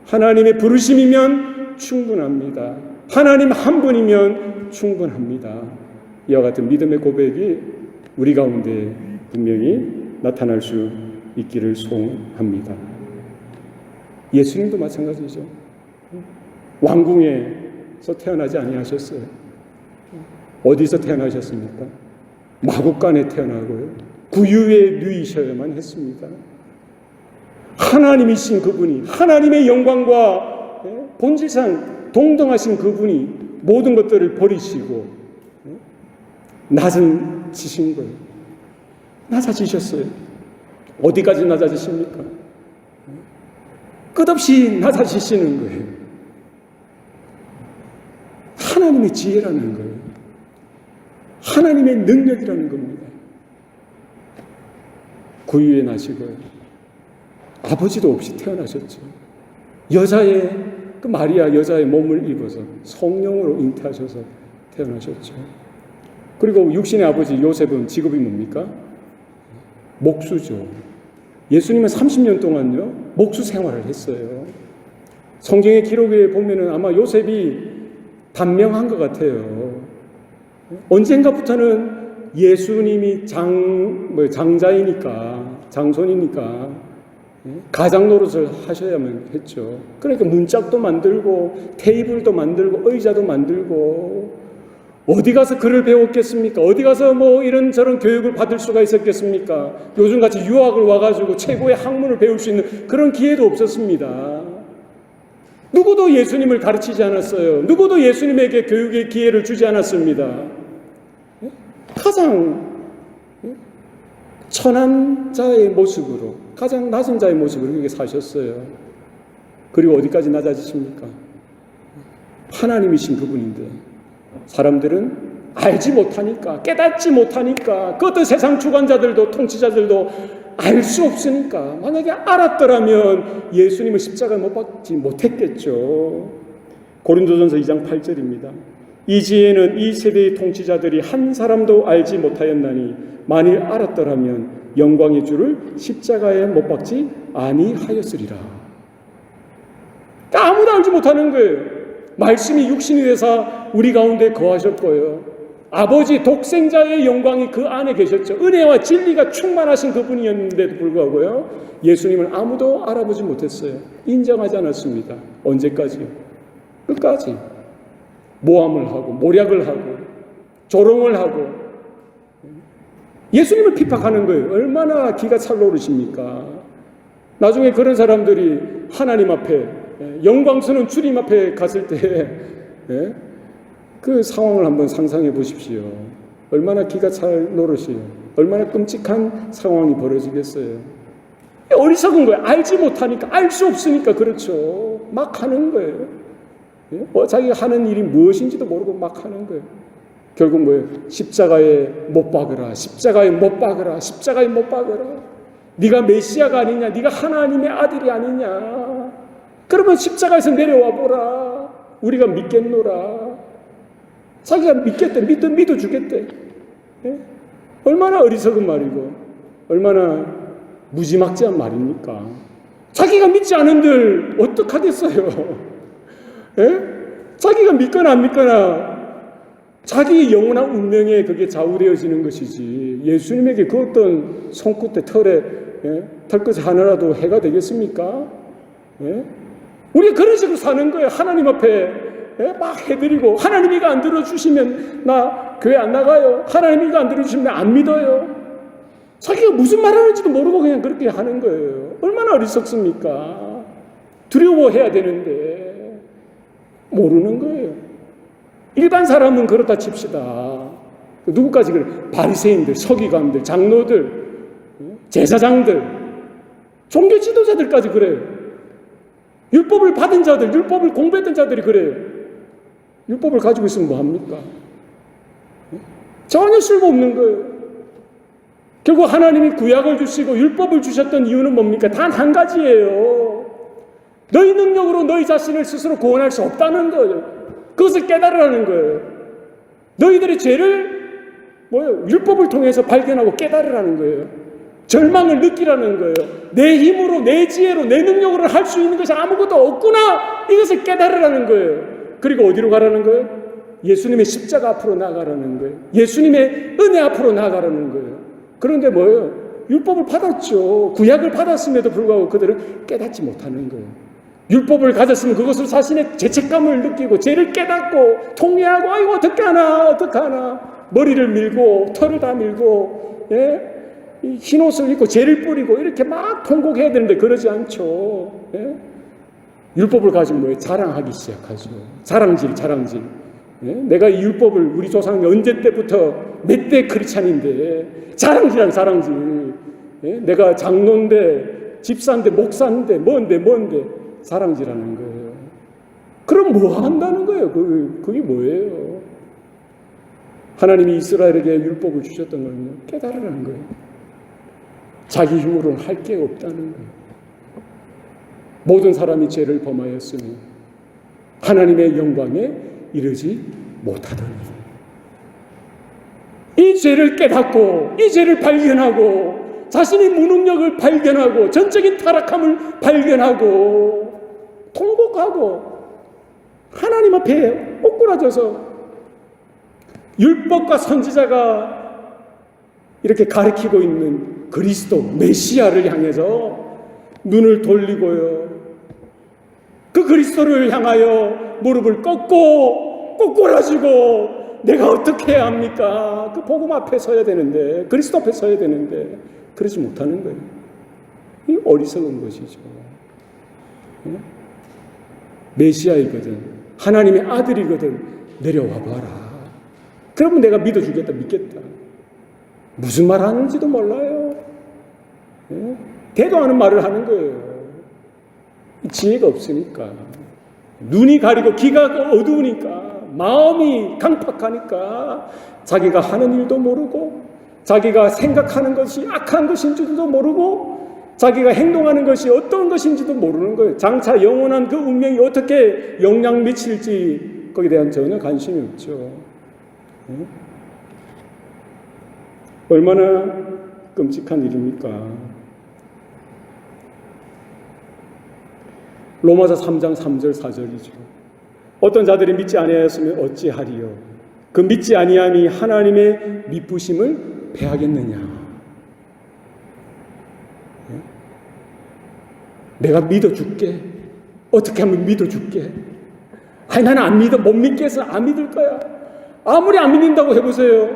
하나님의 부르심이면 충분합니다. 하나님 한 분이면 충분합니다. 이와 같은 믿음의 고백이 우리 가운데 분명히 나타날 수 있기를 소원합니다. 예수님도 마찬가지죠. 왕궁에서 태어나지 아니하셨어요. 어디서 태어나셨습니까? 마국간에 태어나고요. 구유에 누이셔야만 했습니다. 하나님이신 그분이, 하나님의 영광과 본질상 동등하신 그분이 모든 것들을 버리시고 낮아지신 거예요. 낮아지셨어요. 어디까지 낮아지십니까? 끝없이 낮아지시는 거예요. 하나님의 지혜라는 거예요. 하나님의 능력이라는 겁니다. 구유에 나시고요. 아버지도 없이 태어나셨죠. 여자의 그 마리아 여자의 몸을 입어서 성령으로 잉태하셔서 태어나셨죠. 그리고 육신의 아버지 요셉은 직업이 뭡니까? 목수죠. 예수님은 30년 동안요 목수 생활을 했어요. 성경의 기록에 보면은 아마 요셉이 단명한 것 같아요. 언젠가부터는 예수님이 장자이니까, 장손이니까 가장 노릇을 하셔야만 했죠. 그러니까 문짝도 만들고 테이블도 만들고 의자도 만들고, 어디 가서 글을 배웠겠습니까? 어디 가서 뭐 이런저런 교육을 받을 수가 있었겠습니까? 요즘같이 유학을 와가지고 최고의 학문을 배울 수 있는 그런 기회도 없었습니다. 누구도 예수님을 가르치지 않았어요. 누구도 예수님에게 교육의 기회를 주지 않았습니다. 가장 천한 자의 모습으로, 가장 낮은 자의 모습으로 그렇게 사셨어요. 그리고 어디까지 낮아지십니까? 하나님이신 그분인데 사람들은 알지 못하니까, 깨닫지 못하니까, 그 어떤 세상 주관자들도 통치자들도 알 수 없으니까, 만약에 알았더라면 예수님을 십자가에 못 박지 못했겠죠. 고린도전서 2장 8절입니다. 이지혜는 이 세대의 통치자들이 한 사람도 알지 못하였나니 만일 알았더라면 영광의 주를 십자가에 못 박지 아니하였으리라. 아무도 알지 못하는 거예요. 말씀이 육신이 되사 우리 가운데 거하셨고요. 아버지 독생자의 영광이 그 안에 계셨죠. 은혜와 진리가 충만하신 그분이었는데도 불구하고요, 예수님을 아무도 알아보지 못했어요. 인정하지 않았습니다. 언제까지요? 끝까지 모함을 하고 모략을 하고 조롱을 하고 예수님을 핍박하는 거예요. 얼마나 기가 찰노르십니까? 나중에 그런 사람들이 하나님 앞에, 영광스러운 주님 앞에 갔을 때 그 상황을 한번 상상해 보십시오. 얼마나 기가 찰노릇이에요. 얼마나 끔찍한 상황이 벌어지겠어요. 어리석은 거예요. 알지 못하니까, 알 수 없으니까. 그렇죠. 막 하는 거예요. 자기가 하는 일이 무엇인지도 모르고 막 하는 거예요. 결국 뭐예요? 십자가에 못 박으라, 십자가에 못 박으라, 십자가에 못 박으라. 네가 메시아가 아니냐, 네가 하나님의 아들이 아니냐, 그러면 십자가에서 내려와 보라. 우리가 믿겠노라. 자기가 믿겠대, 믿어주겠대. 얼마나 어리석은 말이고 얼마나 무지막지한 말입니까? 자기가 믿지 않은들 어떡하겠어요? 자기가 믿거나 안 믿거나 자기 영원한 운명에 그게 좌우되어지는 것이지, 예수님에게 그 어떤 손끝에 털끝 하나라도 해가 되겠습니까? 우리가 그런 식으로 사는 거예요. 하나님 앞에 막 해드리고, 하나님 이거 안 들어주시면 나 교회 안 나가요. 하나님 이거 안 들어주시면 나 안 믿어요. 자기가 무슨 말 하는지도 모르고 그냥 그렇게 하는 거예요. 얼마나 어리석습니까? 두려워해야 되는데 모르는 거예요. 일반 사람은 그렇다 칩시다. 누구까지 그래? 바리새인들, 서기관들, 장로들, 제사장들, 종교 지도자들까지 그래요. 율법을 받은 자들, 율법을 공부했던 자들이 그래요. 율법을 가지고 있으면 뭐합니까? 전혀 쓸모없는 거예요. 결국 하나님이 구약을 주시고 율법을 주셨던 이유는 뭡니까? 단 한 가지예요. 너희 능력으로 너희 자신을 스스로 구원할 수 없다는 거예요. 그것을 깨달으라는 거예요. 너희들의 죄를 율법을 통해서 발견하고 깨달으라는 거예요. 절망을 느끼라는 거예요. 내 힘으로, 내 지혜로, 내 능력으로 할 수 있는 것이 아무것도 없구나. 이것을 깨달으라는 거예요. 그리고 어디로 가라는 거예요? 예수님의 십자가 앞으로 나가라는 거예요. 예수님의 은혜 앞으로 나가라는 거예요. 그런데 뭐예요? 율법을 받았죠. 구약을 받았음에도 불구하고 그들은 깨닫지 못하는 거예요. 율법을 가졌으면 그것으로 자신의 죄책감을 느끼고 죄를 깨닫고 통회하고 아이고 어떡하나 머리를 밀고 털을 다 밀고 흰옷을 입고 죄를 뿌리고 이렇게 막 통곡해야 되는데 그러지 않죠. 율법을 가지고 뭐예요? 자랑하기 시작하죠. 자랑질. 내가 이 율법을 우리 조상이 언제 때부터 몇 대 크리스찬인데 자랑질. 내가 장로인데 집사인데 목사인데 뭔데 자랑질하는 거예요. 그럼 뭐 한다는 거예요? 그게 뭐예요? 하나님이 이스라엘에게 율법을 주셨던 거는요, 깨달으라는 거예요. 자기 힘으로는 할 게 없다는 거예요. 모든 사람이 죄를 범하였으니 하나님의 영광에 이르지 못하더니 이 죄를 깨닫고 이 죄를 발견하고 자신의 무능력을 발견하고 전적인 타락함을 발견하고 통곡하고 하나님 앞에 옥구라져서 율법과 선지자가 이렇게 가리키고 있는 그리스도 메시아를 향해서 눈을 돌리고요. 그 그리스도를 향하여 무릎을 꺾고 꼬꾸라지고 내가 어떻게 해야 합니까? 그 복음 앞에 서야 되는데 그리스도 앞에 서야 되는데 그러지 못하는 거예요. 이 어리석은 것이죠. 메시아이거든 하나님의 아들이거든 내려와 봐라. 그러면 내가 믿어주겠다 믿겠다. 무슨 말 하는지도 몰라요. 대도 않은 말을 하는 거예요. 지혜가 없으니까 눈이 가리고 귀가 어두우니까 마음이 강팍하니까 자기가 하는 일도 모르고 자기가 생각하는 것이 악한 것인지도 모르고 자기가 행동하는 것이 어떤 것인지도 모르는 거예요. 장차 영원한 그 운명이 어떻게 영향 미칠지 거기에 대한 전혀 관심이 없죠. 얼마나 끔찍한 일입니까? 로마서 3장 3절 4절이죠. 어떤 자들이 믿지 아니하였으면 어찌하리요? 그 믿지 아니함이 하나님의 미쁘심을 배하겠느냐? 내가 믿어줄게. 어떻게 하면 믿어줄게? 아니 나는 안 믿어. 못 믿겠어. 안 믿을 거야. 아무리 안 믿는다고 해보세요.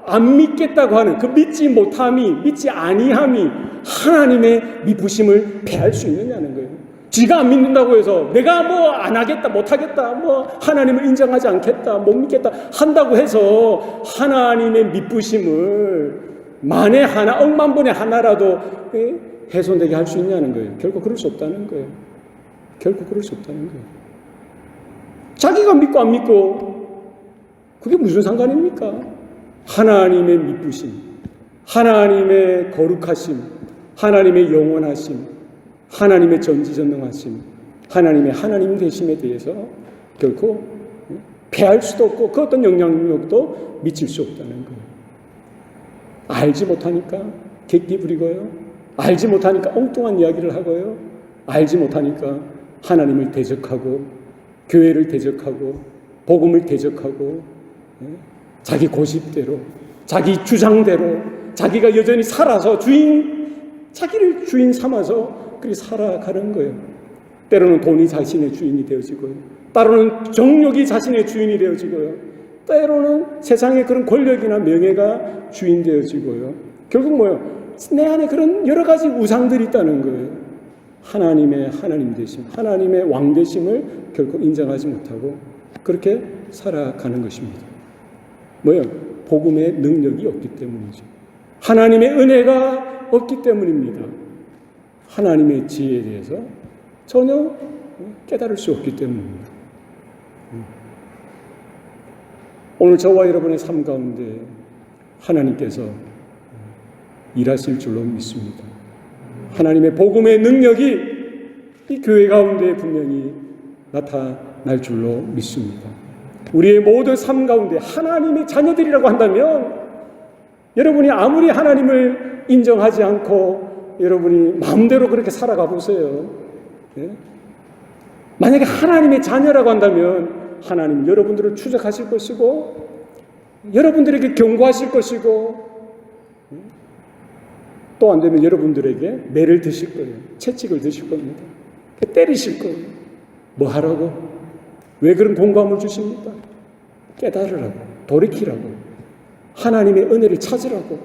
안 믿겠다고 하는 그 믿지 못함이 믿지 아니함이 하나님의 미쁘심을 배할 수 있느냐는 거예요. 지가 안 믿는다고 해서 내가 뭐 안 하겠다 못 하겠다 뭐 하나님을 인정하지 않겠다 못 믿겠다 한다고 해서 하나님의 미쁘심을 만에 하나 억만 분의 하나라도 훼손되게 할 수 있냐는 거예요. 결코 그럴 수 없다는 거예요. 결코 그럴 수 없다는 거예요. 자기가 믿고 안 믿고 그게 무슨 상관입니까? 하나님의 미쁘심, 하나님의 거룩하심, 하나님의 영원하심, 하나님의 전지전능하심, 하나님의 하나님 되심에 대해서 결코 패할 수도 없고 그 어떤 영향력도 미칠 수 없다는 거예요. 알지 못하니까 객기 부리고요. 알지 못하니까 엉뚱한 이야기를 하고요. 알지 못하니까 하나님을 대적하고 교회를 대적하고 복음을 대적하고 자기 고집대로 자기 주장대로 자기가 여전히 살아서 자기를 주인 삼아서 그렇게 살아가는 거예요. 때로는 돈이 자신의 주인이 되어지고요. 때로는 정욕이 자신의 주인이 되어지고요. 때로는 세상의 그런 권력이나 명예가 주인 되어지고요. 결국 뭐예요? 내 안에 그런 여러 가지 우상들이 있다는 거예요. 하나님의 하나님 되심, 하나님의 왕 되심을 결코 인정하지 못하고 그렇게 살아가는 것입니다. 뭐예요? 복음의 능력이 없기 때문이죠. 하나님의 은혜가 없기 때문입니다. 하나님의 지혜에 대해서 전혀 깨달을 수 없기 때문입니다. 오늘 저와 여러분의 삶 가운데 하나님께서 일하실 줄로 믿습니다. 하나님의 복음의 능력이 이 교회 가운데 분명히 나타날 줄로 믿습니다. 우리의 모든 삶 가운데 하나님의 자녀들이라고 한다면 여러분이 아무리 하나님을 인정하지 않고 여러분이 마음대로 그렇게 살아가 보세요. 만약에 하나님의 자녀라고 한다면 하나님 여러분들을 추적하실 것이고 여러분들에게 경고하실 것이고 또 안 되면 여러분들에게 매를 드실 거예요. 채찍을 드실 겁니다. 때리실 거예요. 뭐 하라고? 왜 그런 공감을 주십니까? 깨달으라고, 돌이키라고, 하나님의 은혜를 찾으라고,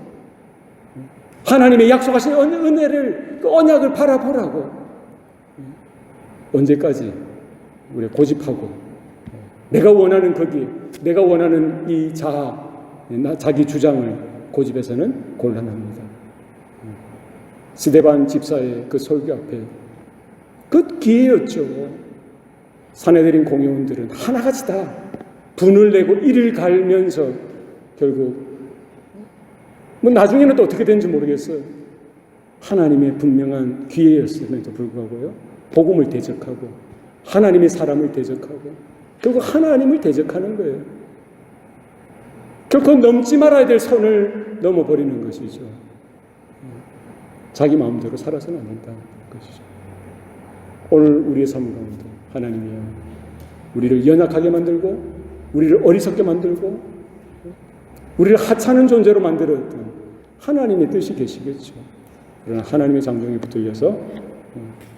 하나님의 약속하신 은혜를, 그 언약을 바라보라고. 언제까지 우리 고집하고 내가 원하는 거기, 내가 원하는 이 자기 주장을 고집해서는 곤란합니다. 스데반 집사의 그 설교 앞에 그 기회였죠. 사내들인 공회원들은 하나같이 다 분을 내고 이를 갈면서 결국 뭐 나중에는 또 어떻게 된지 모르겠어요. 하나님의 분명한 기회였음에도 불구하고요, 복음을 대적하고 하나님의 사람을 대적하고 결국 하나님을 대적하는 거예요. 결코 넘지 말아야 될 선을 넘어버리는 것이죠. 자기 마음대로 살아서는 안 된다는 것이죠. 오늘 우리의 삶 가운데 하나님이요, 우리를 연약하게 만들고 우리를 어리석게 만들고 우리를 하찮은 존재로 만들었던 하나님의 뜻이 계시겠죠. 그러나 하나님의 장정에 붙들려서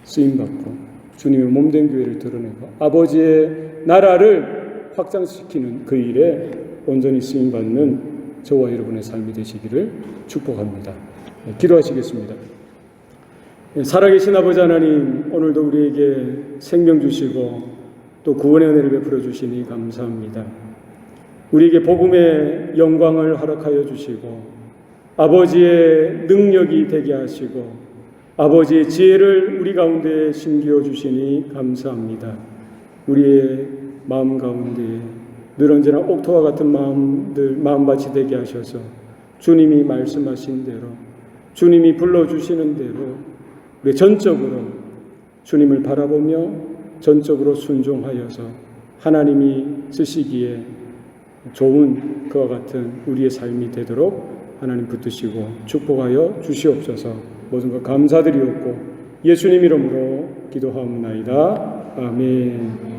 쓰임받고 주님의 몸된 교회를 드러내고 아버지의 나라를 확장시키는 그 일에 온전히 쓰임받는 저와 여러분의 삶이 되시기를 축복합니다. 기도하시겠습니다. 살아계신 아버지 하나님, 오늘도 우리에게 생명 주시고 또 구원의 은혜를 베풀어 주시니 감사합니다. 우리에게 복음의 영광을 허락하여 주시고 아버지의 능력이 되게 하시고 아버지의 지혜를 우리 가운데 심기어 주시니 감사합니다. 우리의 마음 가운데 늘 언제나 옥토와 같은 마음밭이 되게 하셔서 주님이 말씀하신 대로, 주님이 불러주시는 대로 우리 전적으로 주님을 바라보며 전적으로 순종하여서 하나님이 쓰시기에 좋은 그와 같은 우리의 삶이 되도록 하나님 붙드시고 축복하여 주시옵소서. 모든 것 감사드리옵고 예수님 이름으로 기도하옵나이다. 아멘.